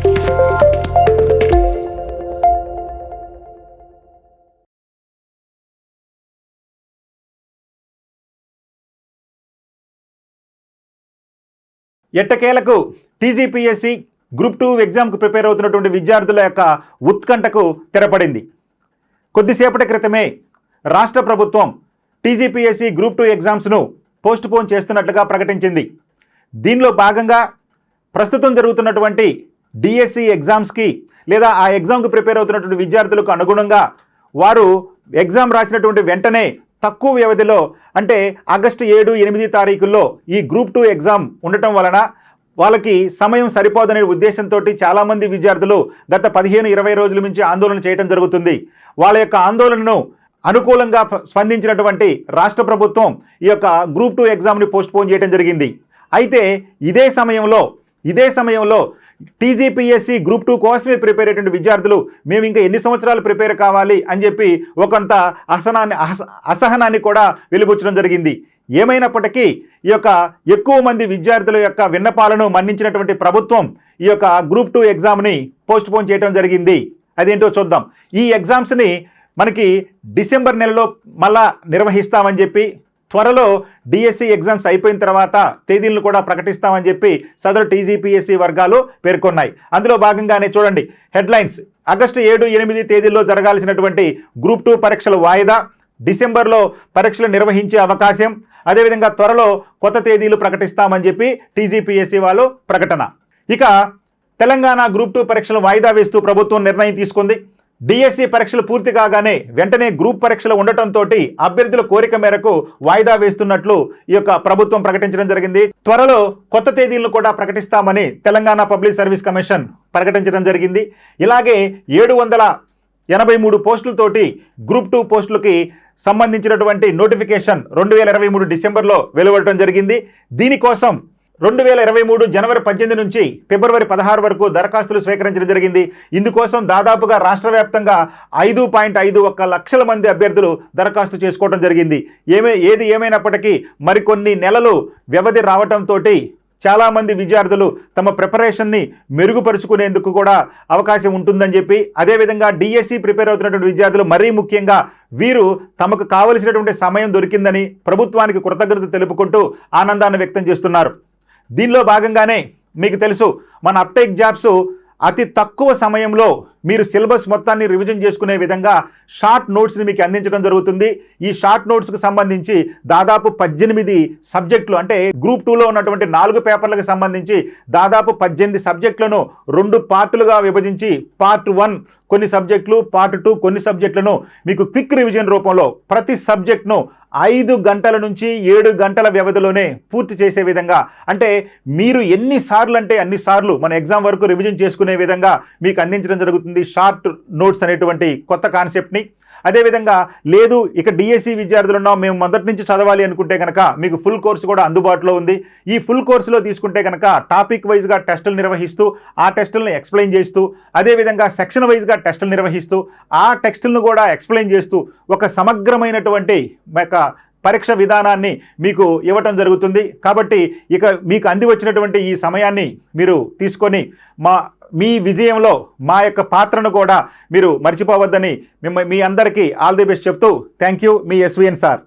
ఎట్టకేలకు TGPSC group 2 ఎగ్జామ్కు prepare అవుతున్నటువంటి విద్యార్థుల యొక్క ఉత్కంఠకు తెరపడింది. కొద్దిసేపటి క్రితమే రాష్ట్ర ప్రభుత్వం టీజీపీఎస్సీ గ్రూప్ 2 ఎగ్జామ్స్ను పోస్ట్పోన్ చేస్తున్నట్లుగా ప్రకటించింది. దీనిలో భాగంగా ప్రస్తుతం జరుగుతున్నటువంటి డిఎస్సి ఎగ్జామ్స్కి లేదా ఆ ఎగ్జామ్కు ప్రిపేర్ అవుతున్నటువంటి విద్యార్థులకు అనుగుణంగా వారు ఎగ్జామ్ రాసినటువంటి వెంటనే తక్కువ వ్యవధిలో అంటే ఆగస్టు 7-8 తారీఖుల్లో ఈ గ్రూప్ 2 ఎగ్జామ్ ఉండటం వలన వాళ్ళకి సమయం సరిపోదనే ఉద్దేశంతో చాలామంది విద్యార్థులు గత 15-20 రోజుల నుంచి ఆందోళన చేయడం జరుగుతుంది. వాళ్ళ యొక్క ఆందోళనను అనుకూలంగా స్పందించినటువంటి రాష్ట్ర ప్రభుత్వం ఈ యొక్క గ్రూప్ 2 ఎగ్జామ్ని పోస్ట్పోన్ చేయడం జరిగింది. అయితే ఇదే సమయంలో టీజీపీఎస్సీ గ్రూప్ 2 కోసమే ప్రిపేర్ అయ్యేటువంటి విద్యార్థులు మేము ఇంకా ఎన్ని సంవత్సరాలు ప్రిపేర్ కావాలి అని చెప్పి ఒకంత అసహనాన్ని కూడా వెలిబుచ్చడం జరిగింది. ఏమైనప్పటికీ ఈ యొక్క ఎక్కువ మంది విద్యార్థుల యొక్క విన్నపాలను మన్నించినటువంటి ప్రభుత్వం ఈ యొక్క గ్రూప్ 2 ఎగ్జామ్ని పోస్ట్పోన్ చేయడం జరిగింది. అదేంటో చూద్దాం. ఈ ఎగ్జామ్స్ని మనకి డిసెంబర్ నెలలో మళ్ళా నిర్వహిస్తామని చెప్పి త్వరలో డిఎస్సి ఎగ్జామ్స్ అయిపోయిన తర్వాత తేదీలను కూడా ప్రకటిస్తామని చెప్పి సదరు టీజీపీఎస్సీ వర్గాలు పేర్కొన్నాయి. అందులో భాగంగానే చూడండి హెడ్లైన్స్. ఆగస్టు 7-8 తేదీల్లో జరగాల్సినటువంటి గ్రూప్ 2 పరీక్షల వాయిదా, డిసెంబర్లో పరీక్షలు నిర్వహించే అవకాశం, అదేవిధంగా త్వరలో కొత్త తేదీలు ప్రకటిస్తామని చెప్పి టీజీపీఎస్సీ వాళ్ళు ప్రకటన. ఇక తెలంగాణ గ్రూప్ 2 పరీక్షలు వాయిదా వేస్తూ ప్రభుత్వం నిర్ణయం తీసుకుంది. డిఎస్సి పరీక్షలు పూర్తి కాగానే వెంటనే గ్రూప్ పరీక్షలు ఉండటంతో అభ్యర్థుల కోరిక మేరకు వాయిదా వేస్తున్నట్లు ఈ యొక్క ప్రభుత్వం ప్రకటించడం జరిగింది. త్వరలో కొత్త తేదీలను కూడా ప్రకటిస్తామని తెలంగాణ పబ్లిక్ సర్వీస్ కమిషన్ ప్రకటించడం జరిగింది. ఇలాగే 783 పోస్టులతోటి గ్రూప్ 2 పోస్టులకి సంబంధించినటువంటి నోటిఫికేషన్ 2023 డిసెంబర్లో వెలువడటం జరిగింది. దీనికోసం 2023 జనవరి 18 నుంచి ఫిబ్రవరి 16 వరకు దరఖాస్తులు స్వీకరించడం జరిగింది. ఇందుకోసం దాదాపుగా రాష్ట్ర వ్యాప్తంగా 5.51 లక్షల మంది అభ్యర్థులు దరఖాస్తు చేసుకోవడం జరిగింది. ఏది ఏమైనప్పటికీ మరికొన్ని నెలలు వ్యవధి రావడంతో చాలామంది విద్యార్థులు తమ ప్రిపరేషన్ని మెరుగుపరుచుకునేందుకు కూడా అవకాశం ఉంటుందని చెప్పి, అదేవిధంగా డిఎస్సి ప్రిపేర్ అవుతున్నటువంటి విద్యార్థులు మరీ ముఖ్యంగా వీరు తమకు కావలసినటువంటి సమయం దొరికిందని ప్రభుత్వానికి కృతజ్ఞత తెలుపుకుంటూ ఆనందాన్ని వ్యక్తం చేస్తున్నారు. దీనిలో భాగంగానే మీకు తెలుసు మన అప్టేక్ జాబ్స్ అతి తక్కువ సమయంలో మీరు సిలబస్ మొత్తాన్ని రివిజన్ చేసుకునే విధంగా షార్ట్ నోట్స్ని మీకు అందించడం జరుగుతుంది. ఈ షార్ట్ నోట్స్కి సంబంధించి దాదాపు 18 సబ్జెక్టులు అంటే గ్రూప్ 2లో ఉన్నటువంటి 4 పేపర్లకు సంబంధించి దాదాపు 18 సబ్జెక్టులను 2 పార్టులుగా విభజించి పార్ట్ 1 కొన్ని సబ్జెక్టులు, పార్ట్ 2 కొన్ని సబ్జెక్టులను మీకు క్విక్ రివిజన్ రూపంలో ప్రతి సబ్జెక్ట్ను 5 గంటల నుంచి 7 గంటల వ్యవధిలోనే పూర్తి చేసే విధంగా, అంటే మీరు ఎన్నిసార్లు అంటే అన్నిసార్లు మన ఎగ్జామ్ వరకు రివిజన్ చేసుకునే విధంగా మీకు అందించడం జరుగుతుంది షార్ట్ నోట్స్ అనేటువంటి కొత్త కాన్సెప్ట్ని. అదేవిధంగా లేదు ఇక డిఎస్సి విద్యార్థులు ఉన్నాం మేము మొదటి నుంచి చదవాలి అనుకుంటే కనుక మీకు ఫుల్ కోర్సు కూడా అందుబాటులో ఉంది. ఈ ఫుల్ కోర్సులో తీసుకుంటే కనుక టాపిక్ వైజ్గా టెస్టులు నిర్వహిస్తూ ఆ టెస్టులను ఎక్స్ప్లెయిన్ చేస్తూ, అదేవిధంగా సెక్షన్ వైజ్గా టెస్టులు నిర్వహిస్తూ ఆ టెస్టులను కూడా ఎక్స్ప్లెయిన్ చేస్తూ ఒక సమగ్రమైనటువంటి పరీక్ష విధానాన్ని మీకు ఇవ్వటం జరుగుతుంది. కాబట్టి ఇక మీకు అంది వచ్చినటువంటి ఈ సమయాన్ని మీరు తీసుకొని మీ విజయంలో మా యొక్క పాత్రను కూడా మీరు మర్చిపోవద్దని మీ అందరికీ ఆల్ ది బెస్ట్ చెప్తూ thank you. Me SVN sir.